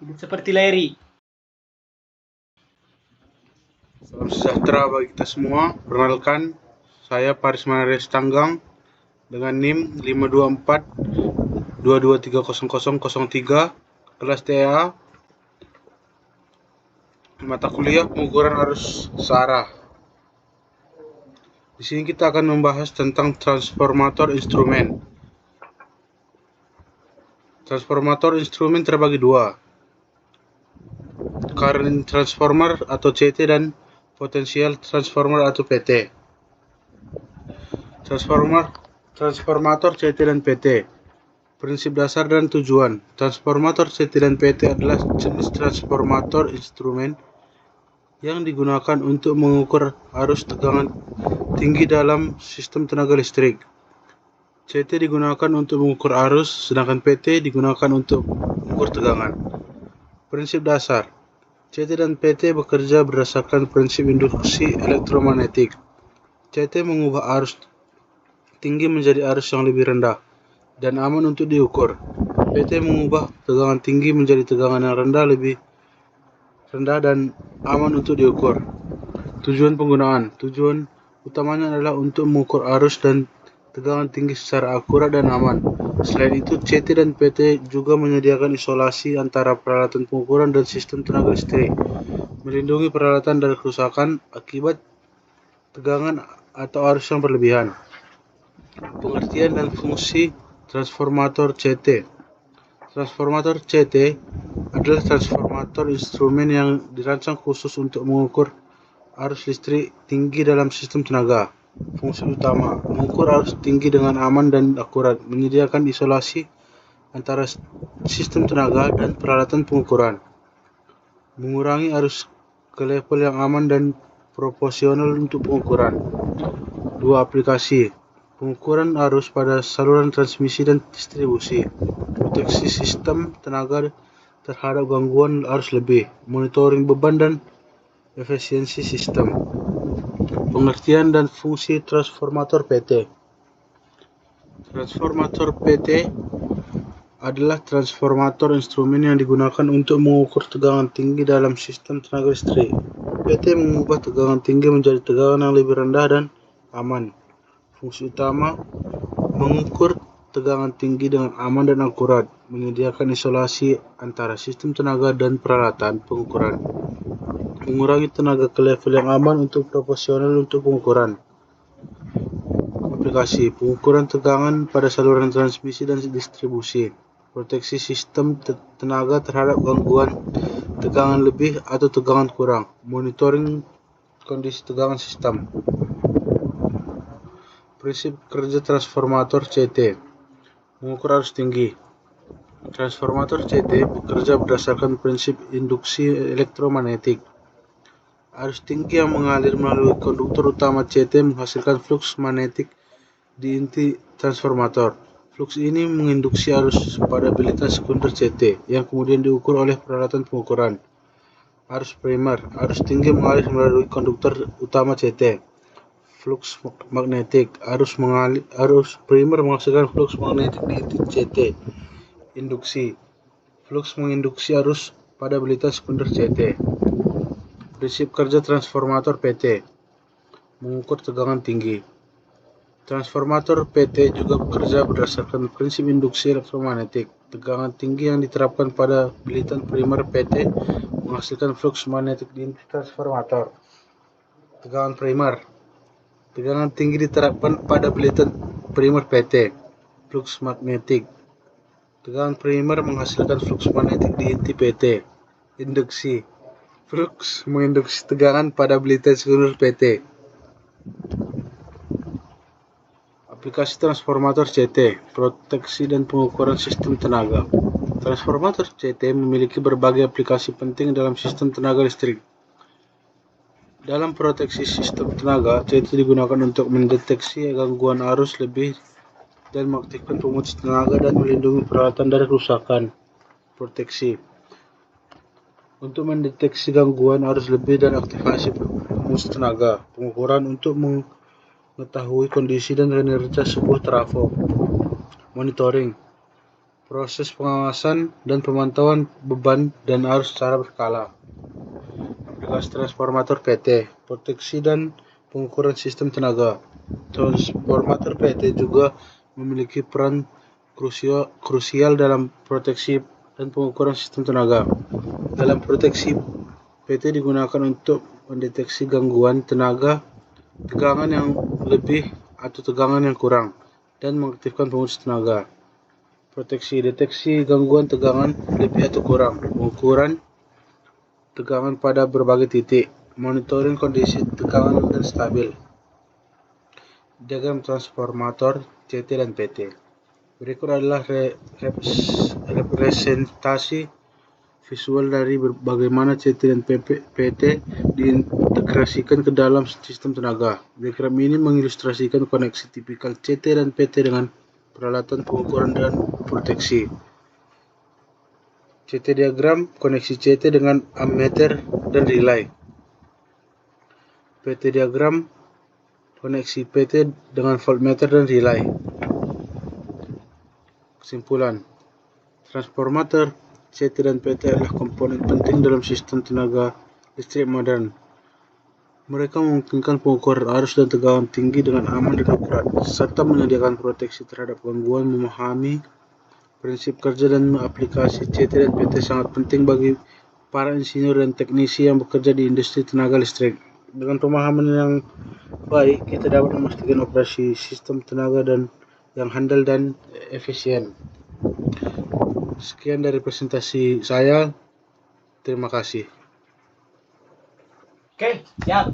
Hidup seperti Larry. Salam sejahtera bagi kita semua. Perkenalkan, saya Paris Manares Tanggang dengan NIM 52422300003 kelas TA, mata kuliah pengukuran arus searah. Di sini kita akan membahas tentang transformator instrumen. Transformator instrumen terbagi dua, current transformer atau CT dan potential transformer atau PT. Transformator CT dan PT. Prinsip dasar dan tujuan. Transformator CT dan PT adalah jenis transformator instrumen yang digunakan untuk mengukur arus tegangan tinggi dalam sistem tenaga listrik. CT digunakan untuk mengukur arus, sedangkan PT digunakan untuk mengukur tegangan. Prinsip dasar. CT dan PT bekerja berdasarkan prinsip induksi elektromagnetik. CT mengubah arus tinggi menjadi arus yang lebih rendah dan aman untuk diukur. PT mengubah tegangan tinggi menjadi tegangan yang lebih rendah dan aman untuk diukur. Tujuan penggunaan. Tujuan utamanya adalah untuk mengukur arus dan tegangan tinggi secara akurat dan aman. Selain itu, CT dan PT juga menyediakan isolasi antara peralatan pengukuran dan sistem tenaga listrik, melindungi peralatan dari kerusakan akibat tegangan atau arus yang berlebihan. Pengertian dan fungsi transformator CT. Transformator CT adalah transformator instrumen yang dirancang khusus untuk mengukur arus listrik tinggi dalam sistem tenaga. Fungsi utama: mengukur arus tinggi dengan aman dan akurat, menyediakan isolasi antara sistem tenaga dan peralatan pengukuran, mengurangi arus ke level yang aman dan proporsional untuk pengukuran. 2. Aplikasi: pengukuran arus pada saluran transmisi dan distribusi, proteksi sistem tenaga terhadap gangguan arus lebih, monitoring beban dan efisiensi sistem. Pengertian dan fungsi transformator PT. Transformator PT adalah transformator instrumen yang digunakan untuk mengukur tegangan tinggi dalam sistem tenaga listrik. PT mengubah tegangan tinggi menjadi tegangan yang lebih rendah dan aman. Fungsi utama: mengukur tegangan tinggi dengan aman dan akurat, menyediakan isolasi antara sistem tenaga dan peralatan pengukuran, mengurangi tenaga ke level yang aman untuk proporsional untuk pengukuran. Aplikasi: pengukuran tegangan pada saluran transmisi dan distribusi, proteksi sistem tenaga terhadap gangguan tegangan lebih atau tegangan kurang, monitoring kondisi tegangan sistem. Prinsip kerja transformator CT. Mengukur arus tinggi. Transformator CT bekerja berdasarkan prinsip induksi elektromagnetik. Arus tinggi yang mengalir melalui konduktor utama CT menghasilkan flux magnetik di inti transformator. Flux ini menginduksi arus pada bilitan sekunder CT yang kemudian diukur oleh peralatan pengukuran. Arus primer. Arus tinggi mengalir melalui konduktor utama CT. Flux magnetik. Arus primer menghasilkan flux magnetik di inti CT. Induksi. Flux menginduksi arus pada bilitan sekunder CT. Prinsip kerja transformator PT. Mengukur tegangan tinggi. Transformator PT juga bekerja berdasarkan prinsip induksi elektromagnetik. Tegangan tinggi yang diterapkan pada bilitan primer PT menghasilkan flux magnetik di inti transformator. Tegangan primer. Tegangan tinggi diterapkan pada bilitan primer PT. Flux magnetik. Tegangan primer menghasilkan flux magnetik di inti PT. Induksi. Flux menginduksi tegangan pada bilitan sekunder PT. Aplikasi transformator CT, proteksi dan pengukuran sistem tenaga. Transformator CT memiliki berbagai aplikasi penting dalam sistem tenaga listrik. Dalam proteksi sistem tenaga, CT digunakan untuk mendeteksi gangguan arus lebih dan mengaktifkan pemutus tenaga dan melindungi peralatan dari kerusakan. Proteksi. Untuk mendeteksi gangguan arus lebih dan aktivasi pemutus tenaga. Pengukuran untuk mengetahui kondisi dan kinerja sebuah trafo. Monitoring. proses pengawasan dan pemantauan beban dan arus secara berkala. Aplikasi transformator PT, proteksi dan pengukuran sistem tenaga. Transformator PT juga memiliki peran krusial dalam proteksi dan pengukuran sistem tenaga. Dalam proteksi, PT digunakan untuk mendeteksi gangguan tenaga, tegangan yang lebih atau tegangan yang kurang, dan mengaktifkan pemutus tenaga. Proteksi, deteksi gangguan tegangan lebih atau kurang, pengukuran tegangan pada berbagai titik, monitoring kondisi tegangan dan stabil. Diagram transformator CT dan PT. Berikut adalah representasi visual dari bagaimana CT dan PT diintegrasikan ke dalam sistem tenaga. Diagram ini mengilustrasikan koneksi tipikal CT dan PT dengan peralatan pengukuran dan proteksi. CT diagram, koneksi CT dengan ammeter dan relay. PT diagram, koneksi PT dengan voltmeter dan relay. Kesimpulan, transformator CT dan PT adalah komponen penting dalam sistem tenaga listrik modern. Mereka memungkinkan pengukuran arus dan tegangan tinggi dengan aman dan akurat, serta menyediakan proteksi terhadap gangguan. Memahami prinsip kerja dan aplikasi CT dan PT sangat penting bagi para insinyur dan teknisi yang bekerja di industri tenaga listrik. Dengan pemahaman yang baik, kita dapat memastikan operasi sistem tenaga dan yang handal dan efisien. Sekian dari presentasi saya. Terima kasih. Oke, siap.